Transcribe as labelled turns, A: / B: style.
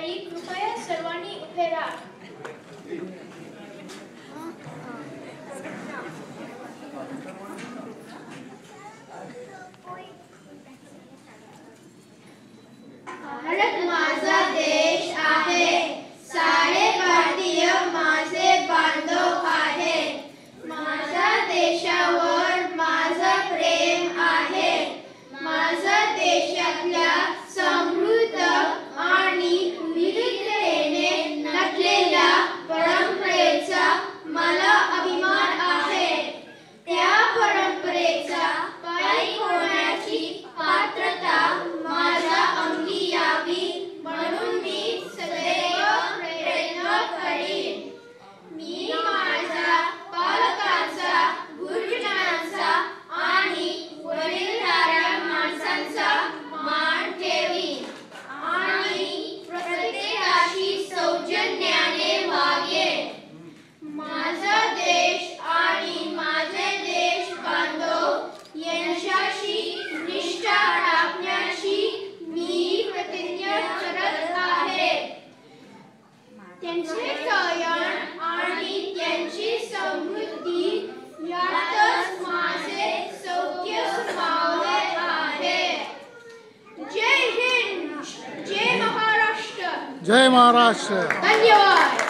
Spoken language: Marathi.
A: वेळी कृपया सर्वांनी उभे राहा.
B: भारत माझा देश आहे, सारे भारतीय माझे बांधव आहे. माझ्या देशावर माझं प्रेम आहे. माझ्या देशातल्या समृद्ध आणि विविधतेने नटलेल्या परंपरेचा मला अभिमान आहे. त्या परंपरेचा पायी होण्याची पात्रता माझ्या अंगी यावी म्हणून मी सदैव प्रयत्न करीन. मी माझ्या पालकांचा, गुरुजनांचा आणि वडीलधाऱ्या माणसांचा मान ठेवीन आणि प्रत्येकाशी सौजन्याने वागेन. माझा देश आणि माझे देश बांधव यांच्याशी निष्ठा राखण्याची मी प्रतिज्ञा करत आहे. त्यांचे कल्याण आणि त्यांची समृद्धी यातच माझे सौख्य समावले आहे. जय हिंद, जय महाराष्ट्र.
C: जय महाराष्ट्र.
B: धन्यवाद.